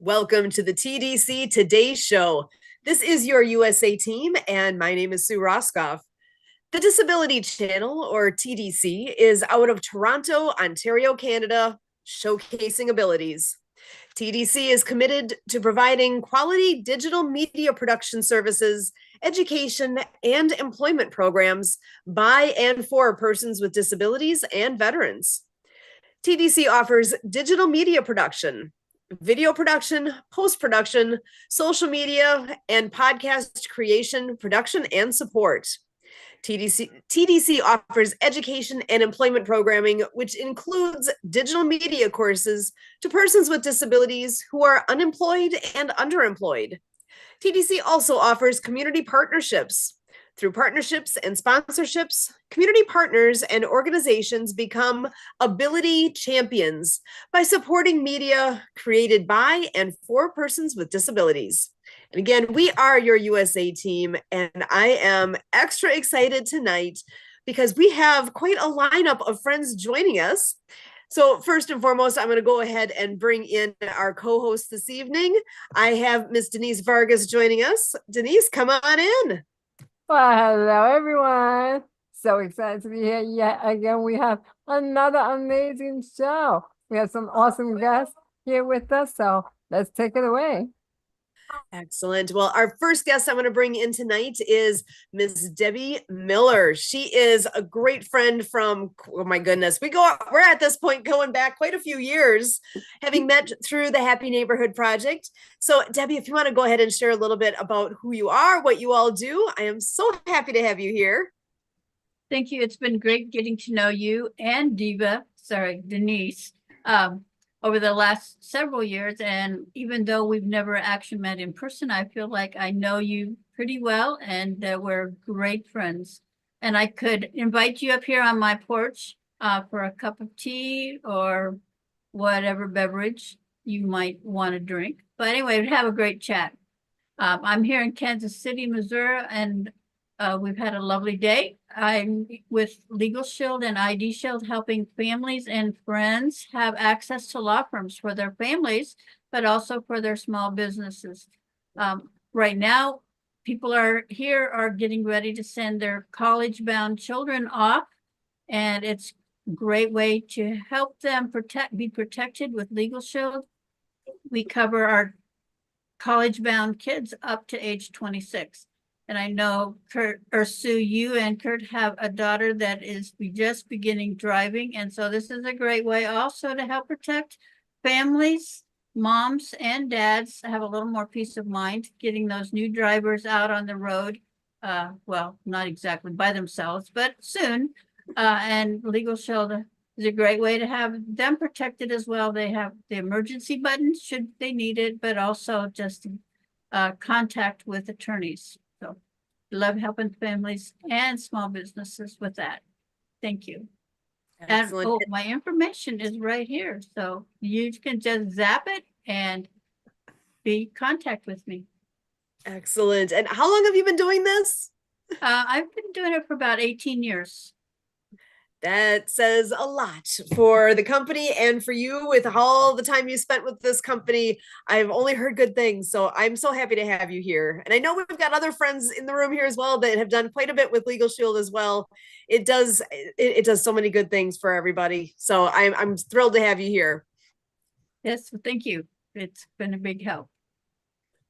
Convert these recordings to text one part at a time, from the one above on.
Welcome to the TDC Today Show. This is your USA team, and my name is Sue Roscoff. The Disability Channel, or TDC, is out of Toronto, Ontario, Canada, showcasing abilities. TDC is committed to providing quality digital media production services, education, and employment programs by and for persons with disabilities and veterans. TDC offers digital media production, video production, post-production, social media, and podcast creation, production, and support. TDC offers education and employment programming, which includes digital media courses to persons with disabilities who are unemployed and underemployed. TDC also offers community partnerships. Through partnerships and sponsorships, community partners and organizations become ability champions by supporting media created by and for persons with disabilities. And again, we are your USA team, and I am extra excited tonight because we have quite a lineup of friends joining us. So first and foremost, I'm going to go ahead and bring in our co-host this evening. I have Miss Denise Vargas joining us. Denise, come on in. Well, hello, everyone. So excited to be here yet again. We have another amazing show. We have some awesome guests here with us, so let's take it away. Excellent. Well, our first guest I'm going to bring in tonight is Miss Debbie Miller. She is a great friend from, oh my goodness, we're at this point going back quite a few years, having met through the Happy Neighborhood Project. So Debbie, if you want to go ahead and share a little bit about who you are, what you all do, I am so happy to have you here. Thank you. It's been great getting to know you and Denise, over the last several years. And even though we've never actually met in person, I feel like I know you pretty well and that we're great friends. And I could invite you up here on my porch for a cup of tea or whatever beverage you might want to drink. But anyway, we'd have a great chat. I'm here in Kansas City, Missouri, and we've had a lovely day. I'm with Legal Shield and ID Shield, helping families and friends have access to law firms for their families, but also for their small businesses. Right now, people are getting ready to send their college-bound children off, and it's a great way to help them be protected with Legal Shield. We cover our college-bound kids up to age 26. And I know Sue, you and Kurt have a daughter that is just beginning driving. And so this is a great way also to help protect families, moms and dads, have a little more peace of mind, getting those new drivers out on the road. Well, not exactly by themselves, but soon. And Legal Shield is a great way to have them protected as well. They have the emergency button should they need it, but also just contact with attorneys. So love helping families and small businesses with that. Thank you. Excellent. And my information is right here. So you can just zap it and be in contact with me. Excellent. And how long have you been doing this? I've been doing it for about 18 years. That says a lot for the company and for you with all the time you spent with this company. I've only heard good things, so I'm so happy to have you here. And I know we've got other friends in the room here as well that have done quite a bit with Legal Shield as well. It does so many good things for everybody. So I'm thrilled to have you here. Yes, thank you. It's been a big help.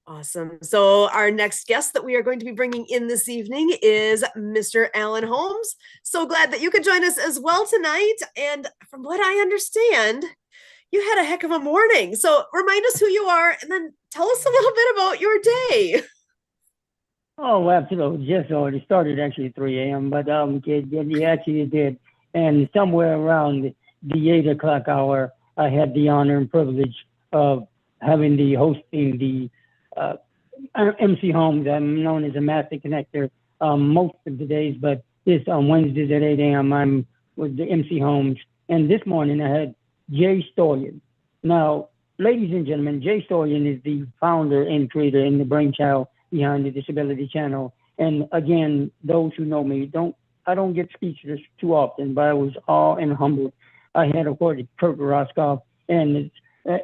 Awesome. So our next guest that we are going to be bringing in this evening is Mr. Alan Holmes. So glad that you could join us as well tonight. And from what I understand, you had a heck of a morning. So remind us who you are and then tell us a little bit about your day. Oh, absolutely. Just already started actually at 3 a.m., but yeah, actually did. And somewhere around the 8 o'clock hour, I had the honor and privilege of hosting the MC Holmes. I'm known as a master connector most of the days, but this on Wednesdays at 8 a.m. I'm with the MC Holmes. And this morning I had Jay Storian. Now, ladies and gentlemen, Jay Storian is the founder and creator and the brainchild behind the Disability Channel. And again, those who know me, I don't get speechless too often, but I was awe and humbled. I had, of course, Kurt Roscoff and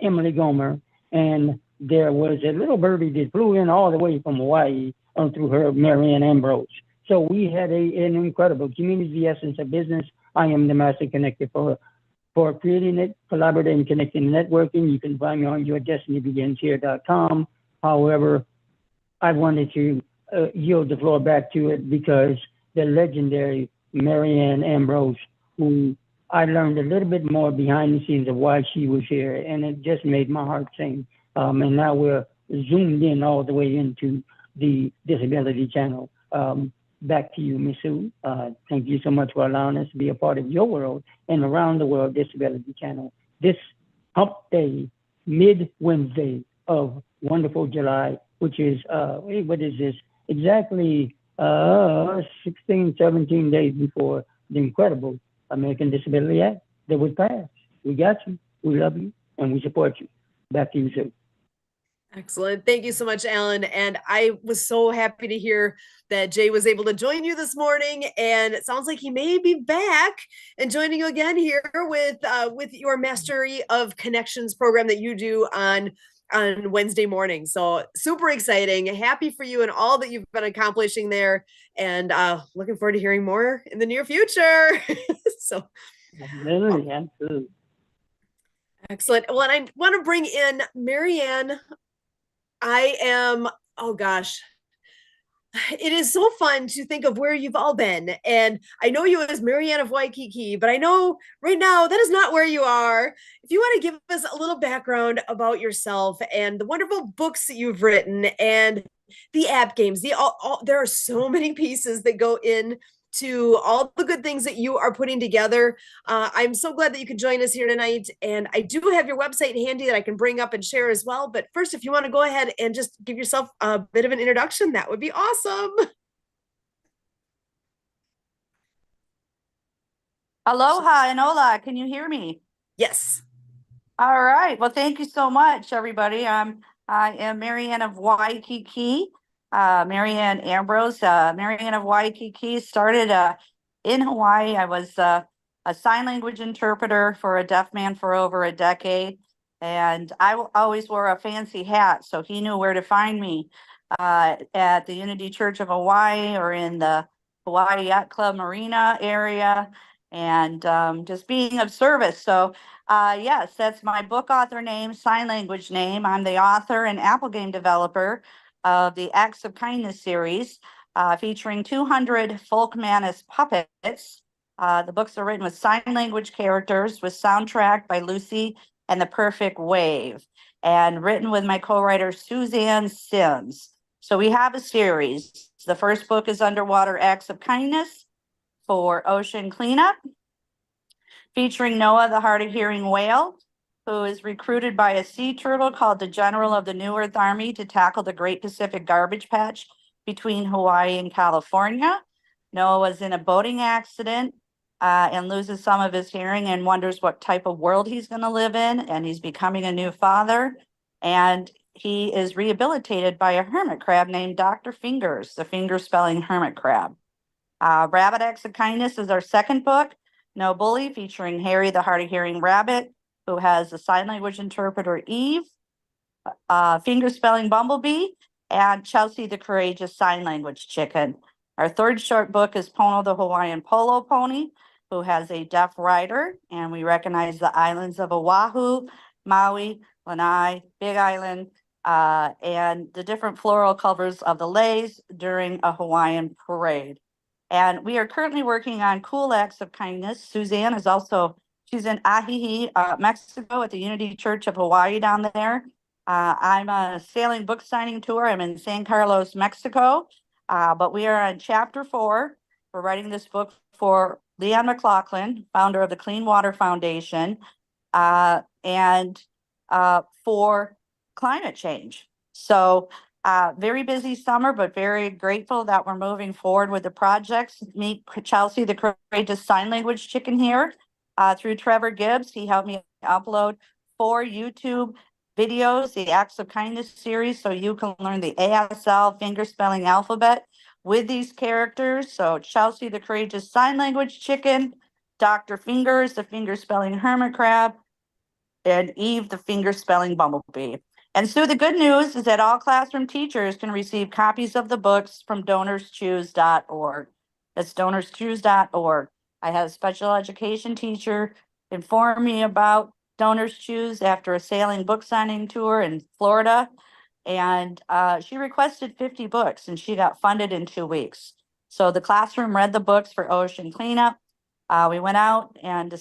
Emily Gomer and there was a little birdie that flew in all the way from Hawaii through her, Marianne Ambrose. So we had an incredible community essence of business. I am the master connector for creating it, collaborating, connecting, networking. You can find me on yourdestinybeginshere.com. However, I wanted to yield the floor back to it because the legendary Marianne Ambrose, who I learned a little bit more behind the scenes of why she was here, and it just made my heart sing. And now we're zoomed in all the way into the Disability Channel. Back to you, Ms. Sue. Thank you so much for allowing us to be a part of your world and around the world Disability Channel. This hump day, mid-Wednesday of wonderful July, which is, what is this? Exactly 16, 17 days before the incredible American Disability Act that was passed. We got you, we love you, and we support you. Back to you, Sue. Excellent. Thank you so much, Alan. And I was so happy to hear that Jay was able to join you this morning. And it sounds like he may be back and joining you again here with your Mastery of Connections program that you do on Wednesday morning. So super exciting. Happy for you and all that you've been accomplishing there. And looking forward to hearing more in the near future. So Absolutely. Excellent. Well, and I want to bring in Marianne. Oh gosh, it is so fun to think of where you've all been. And I know you as Marianne of Waikiki, but I know right now that is not where you are. If you want to give us a little background about yourself and the wonderful books that you've written and the app games, there are so many pieces that go in to all the good things that you are putting together. I'm so glad that you could join us here tonight. And I do have your website handy that I can bring up and share as well. But first, if you want to go ahead and just give yourself a bit of an introduction, that would be awesome. Aloha and hola. Can you hear me? Yes. All right. Well, thank you so much, everybody. I am Marianne of Waikiki. Marianne Ambrose. Marianne of Waikiki started in Hawaii. I was a sign language interpreter for a deaf man for over a decade. And I always wore a fancy hat, so he knew where to find me at the Unity Church of Hawaii or in the Hawaii Yacht Club Marina area, and just being of service. So yes, that's my book author name, sign language name. I'm the author and Apple game developer of the Acts of Kindness series, featuring 200 folk manus puppets. The books are written with sign language characters, with soundtrack by Lucy and the Perfect Wave, and written with my co-writer Suzanne Sims. So we have a series. The first book is Underwater Acts of Kindness for Ocean Cleanup, featuring Noah, the hard-of-hearing whale, who is recruited by a sea turtle called the General of the New Earth Army to tackle the Great Pacific Garbage Patch between Hawaii and California. Noah was in a boating accident and loses some of his hearing and wonders what type of world he's going to live in, and he's becoming a new father. And he is rehabilitated by a hermit crab named Dr. Fingers, the finger spelling hermit crab. Rabbit Acts of Kindness is our second book, No Bully, featuring Harry, the hard-of-hearing rabbit, who has a sign language interpreter, Eve, finger spelling Bumblebee, and Chelsea, the courageous sign language chicken. Our third short book is Pono, the Hawaiian polo pony, who has a deaf rider, and we recognize the islands of Oahu, Maui, Lanai, Big Island, and the different floral colors of the leis during a Hawaiian parade. And we are currently working on Cool Acts of Kindness. Suzanne is also, she's in Ahihi, Mexico, at the Unity Church of Hawaii down there. I'm a sailing book signing tour. I'm in San Carlos, Mexico. But we are on chapter 4. We're writing this book for Leon McLaughlin, founder of the Clean Water Foundation, and for climate change. So very busy summer, but very grateful that we're moving forward with the projects. Meet Chelsea, the courageous sign language chicken here, through Trevor Gibbs. He helped me upload 4 YouTube videos, the Acts of Kindness series, so you can learn the ASL finger spelling alphabet with these characters. So Chelsea, the courageous sign language chicken, Dr. Fingers, the finger spelling hermit crab, and Eve, the finger spelling bumblebee. And so the good news is that all classroom teachers can receive copies of the books from donorschoose.org. That's donorschoose.org. I had a special education teacher inform me about Donors Choose after a sailing book signing tour in Florida. And she requested 50 books and she got funded in 2 weeks. So the classroom read the books for ocean cleanup. We went out and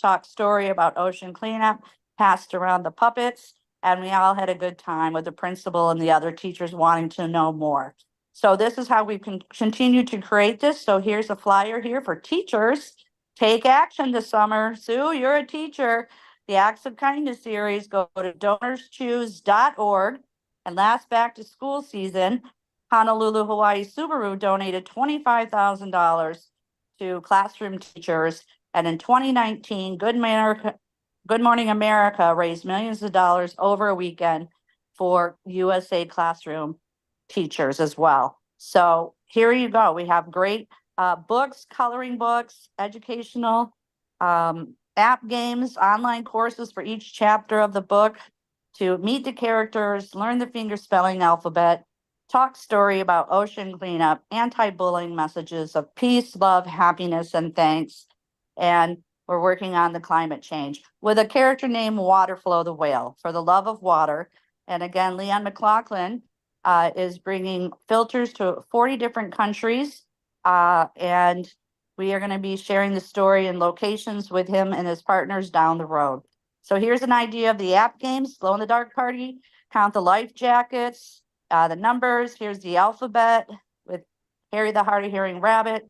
talked story about ocean cleanup, passed around the puppets, and we all had a good time with the principal and the other teachers wanting to know more. So this is how we can continue to create this. So here's a flyer here for teachers. Take action this summer. Sue, you're a teacher. The Acts of Kindness series, go to donorschoose.org. And last back to school season, Honolulu, Hawaii Subaru donated $25,000 to classroom teachers. And in 2019, Good Morning America raised millions of dollars over a weekend for USA classroom teachers as well. So here you go. We have great books, coloring books, educational app games, online courses for each chapter of the book to meet the characters, learn the finger spelling alphabet, talk story about ocean cleanup, anti-bullying messages of peace, love, happiness, and thanks. And we're working on the climate change with a character named Waterflow the Whale for the love of water. And again, Leon McLaughlin is bringing filters to 40 different countries. And we are going to be sharing the story and locations with him and his partners down the road. So here's an idea of the app games, glow in the dark party, count the life jackets, the numbers. Here's the alphabet with Harry the hard of hearing rabbit,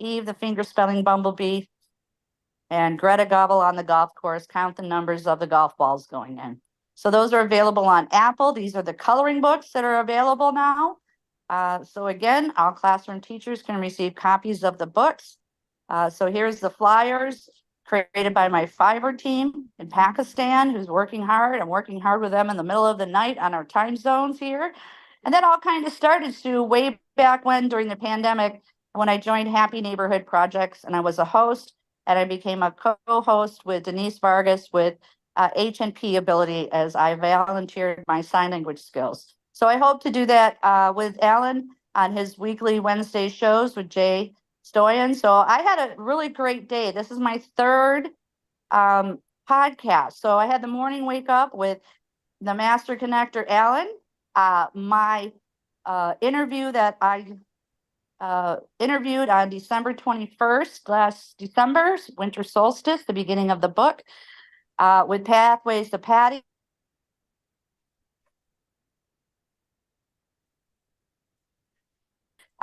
Eve the finger spelling bumblebee, and Greta Gobble on the golf course, count the numbers of the golf balls going in. So those are available on Apple. These are the coloring books that are available now. So again, all classroom teachers can receive copies of the books. So here's the flyers created by my Fiverr team in Pakistan, who's working hard. I'm working hard with them in the middle of the night on our time zones here. And that all kind of started, Sue, way back when during the pandemic, when I joined Happy Neighborhood Projects and I was a host. And I became a co-host with Denise Vargas with H&P Ability as I volunteered my sign language skills. So I hope to do that with Alan on his weekly Wednesday shows with Jay Stoyan. So I had a really great day. This is my third podcast. So I had the morning wake up with the Master Connector, Alan. My interview that I interviewed on December 21st, last December, winter solstice, the beginning of the book, with Pathways to Patty.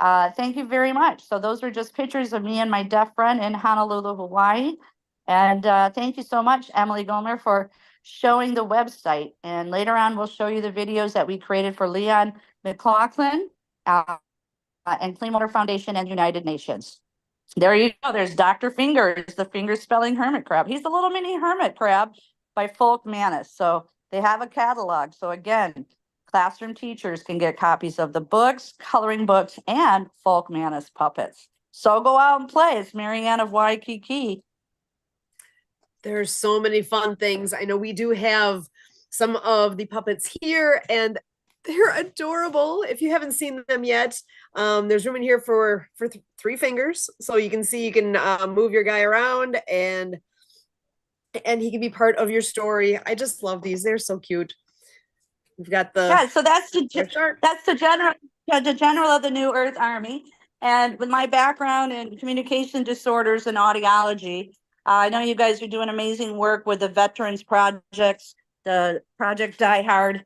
Thank you very much. So those are just pictures of me and my deaf friend in Honolulu, Hawaii. And thank you so much, Emily Gomer, for showing the website. And later on, we'll show you the videos that we created for Leon McLaughlin, and Clean Water Foundation and United Nations. There you go. There's Dr. Fingers, the finger spelling hermit crab. He's a little mini hermit crab by Folk Manus. So they have a catalog. So again, classroom teachers can get copies of the books, coloring books, and Folk Manus puppets. So go out and play. It's Marianne of Waikiki. There's so many fun things. I know we do have some of the puppets here, and they're adorable. If you haven't seen them yet, there's room in here for 3 fingers, so you can see, you can move your guy around, and he can be part of your story. I just love these. They're so cute. We've got the So that's the general of the New Earth Army. And with my background in communication disorders and audiology, I know you guys are doing amazing work with the veterans projects, the Project Die Hard.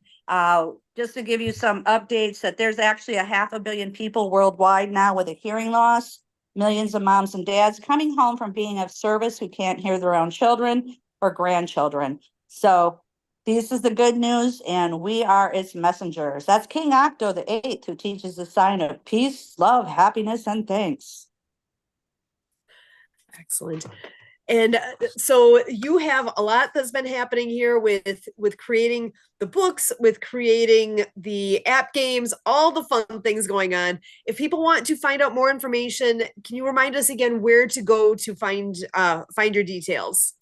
Just to give you some updates, that there's actually 500 million people worldwide now with a hearing loss, millions of moms and dads coming home from being of service who can't hear their own children or grandchildren. So this is the good news, and we are its messengers. That's King Octo the 8th, who teaches the sign of peace, love, happiness, and thanks. Excellent. And so you have a lot that's been happening here with creating the books, with creating the app games, all the fun things going on. If people want to find out more information, can you remind us again where to go to find your details?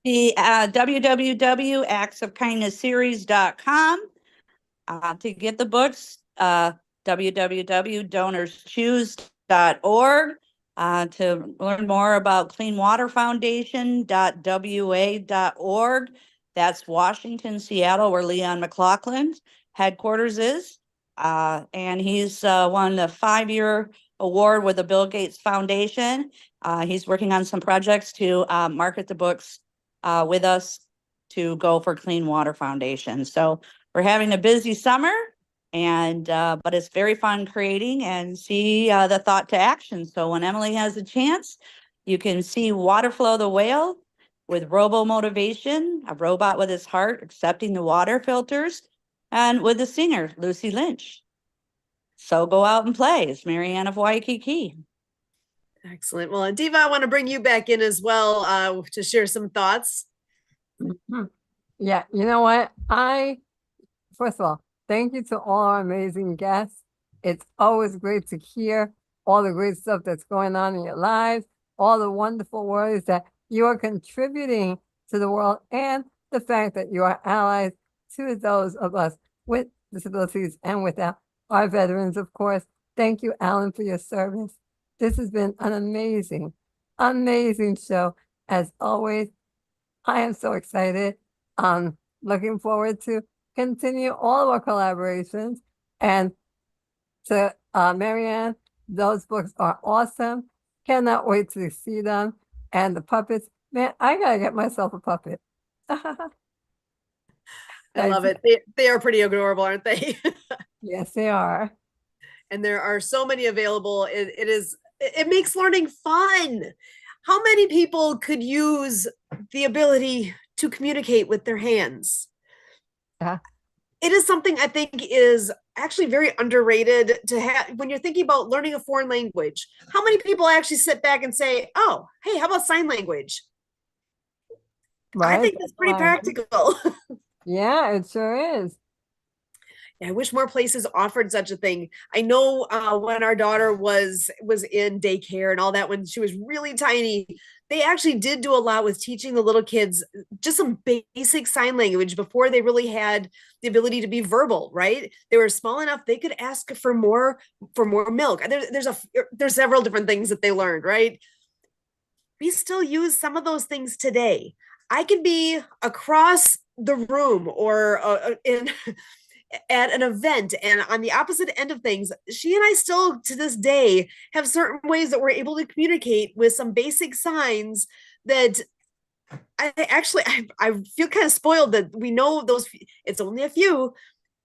The www.actsofkindnessseries.com. To get the books, www.donorschoose.org. To learn more about Clean Water Foundation.wa.org. That's Washington, Seattle, where Leon McLaughlin's headquarters is. And he's won a 5-year award with the Bill Gates Foundation. He's working on some projects to market the books with us to go for Clean Water Foundation. So we're having a busy summer, and but it's very fun creating and see the thought to action. So when Emily has a chance, you can see Waterflow the Whale with Robo Motivation, a robot with his heart accepting the water filters, and with the singer, Lucy Lynch. So go out and play. It's Marianne of Waikiki. Excellent. Well, and Diva, I want to bring you back in as well to share some thoughts. Yeah, you know what? First of all, thank you to all our amazing guests. It's always great to hear all the great stuff that's going on in your lives, all the wonderful ways that you are contributing to the world, and the fact that you are allies to those of us with disabilities and without, our veterans, of course. Thank you, Alan, for your service. This has been an amazing, amazing show. As always, I am so excited. Looking forward to continue all of our collaborations. And to Marianne, those books are awesome. Cannot wait to see them. And the puppets, man, I gotta get myself a puppet. I love it. They are pretty adorable, aren't they? Yes, they are. And there are so many available. It makes learning fun. How many people could use the ability to communicate with their hands? Yeah. It is something I think is actually very underrated to have when you're thinking about learning a foreign language. How many people actually sit back and say, oh, hey, how about sign language? Right? I think that's pretty practical. Yeah, it sure is. I wish more places offered such a thing. I know when our daughter was in daycare and all that, when she was really tiny, they actually did do a lot with teaching the little kids just some basic sign language before they really had the ability to be verbal, right? They were small enough they could ask for more milk. There's several different things that they learned, right? We still use some of those things today. I could be across the room or in at an event, and on the opposite end of things, she and I still to this day have certain ways that we're able to communicate with some basic signs that I feel kind of spoiled that we know those. It's only a few,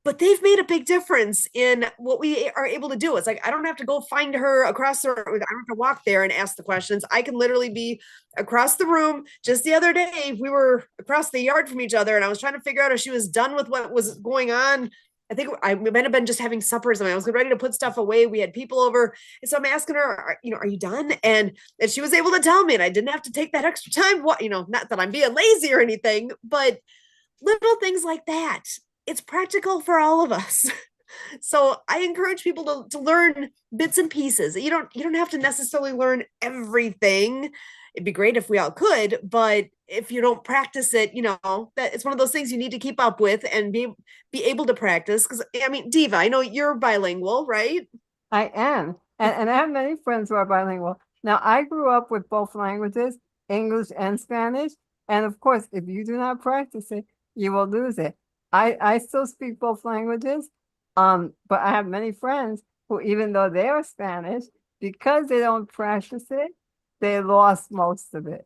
but they've made a big difference in what we are able to do. It's like, I don't have to go find her across the room. I don't have to walk there and ask the questions. I can literally be across the room. Just the other day, we were across the yard from each other and I was trying to figure out if she was done with what was going on. I think we might have been just having supper or something. I was ready to put stuff away. We had people over. And so I'm asking her, are you done? And she was able to tell me, and I didn't have to take that extra time. Not that I'm being lazy or anything, but little things like that. It's practical for all of us. So I encourage people to learn bits and pieces. You don't have to necessarily learn everything. It'd be great if we all could, but if you don't practice it, that it's one of those things you need to keep up with and be able to practice. Because Diva, I know you're bilingual, right? I am. And I have many friends who are bilingual. Now, I grew up with both languages, English and Spanish. And of course, if you do not practice it, you will lose it. I still speak both languages, but I have many friends who, even though they are Spanish, because they don't practice it, they lost most of it.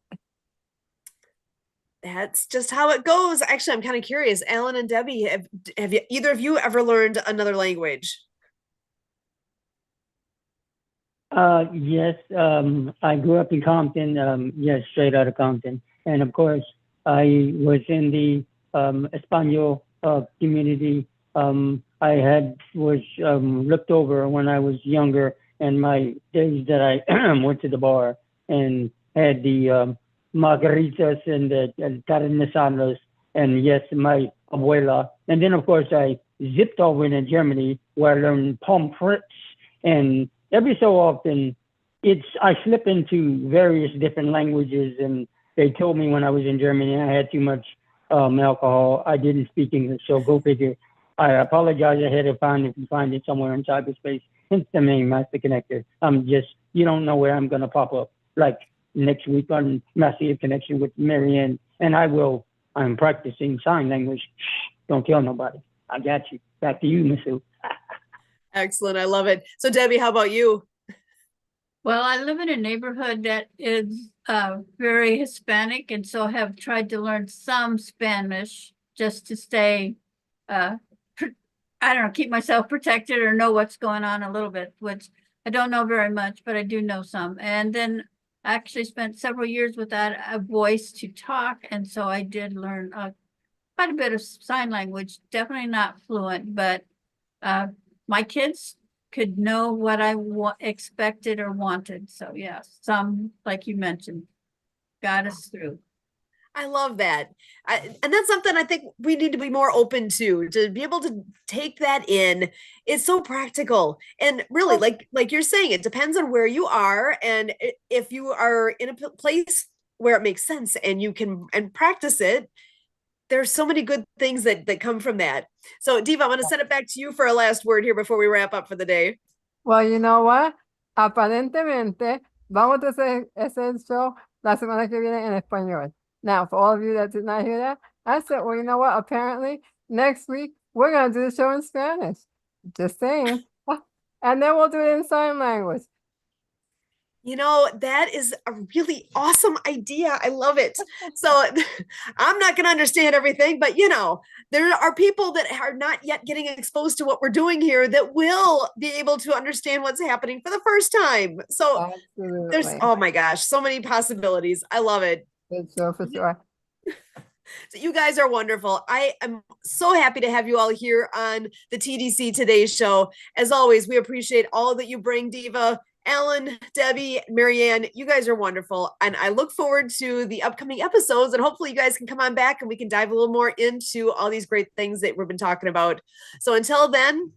That's just how it goes. Actually, I'm kind of curious. Alan and Debbie, have you, either of you ever learned another language? Yes, I grew up in Compton, yes, straight out of Compton. And of course, I was in the Espanol community. I was looked over when I was younger, and my days that I went to the bar and had the margaritas and the carne asadas, and yes, my abuela. And then, of course, I zipped over into Germany where I learned pommes frites. And every so often, I slip into various different languages. And they told me when I was in Germany I had too much alcohol. I didn't speak English, so go figure. I apologize ahead if you find it somewhere in cyberspace. It's the main master connector. You don't know where I'm going to pop up. Like next week on Massive Connection with Marianne, and I'm practicing sign language. Shh, don't tell nobody. I got you. Back to you, Miss Sue. Excellent. I love it. So Debbie, how about you? Well, I live in a neighborhood that is very Hispanic, and so have tried to learn some Spanish just to stay, I don't know, keep myself protected or know what's going on a little bit, which I don't know very much, but I do know some. And then I actually spent several years without a voice to talk, and so I did learn quite a bit of sign language, definitely not fluent, but my kids could know what I expected or wanted. So yes, some, like you mentioned, got us through. I love that. And that's something I think we need to be more open to be able to take that in. It's so practical. And really, like you're saying, it depends on where you are. And if you are in a place where it makes sense and you can and practice it, there's so many good things that come from that. So Diva, I'm going to send it back to you for a last word here before we wrap up for the day. Well, you know what? Aparentemente, vamos a hacer ese show la semana que viene en español. Now, for all of you that did not hear that, I said, well, you know what? Apparently, next week, we're going to do the show in Spanish. Just saying. And then we'll do it in sign language. You know, that is a really awesome idea. I love it. So I'm not going to understand everything, but you know, there are people that are not yet getting exposed to what we're doing here that will be able to understand what's happening for the first time. So there's, oh my gosh, so many possibilities. I love it. For sure. So you guys are wonderful. I am so happy to have you all here on the TDC Today Show. As always, we appreciate all that you bring, Diva. Alan, Debbie, Marianne, you guys are wonderful. And I look forward to the upcoming episodes. And hopefully you guys can come on back and we can dive a little more into all these great things that we've been talking about. So until then,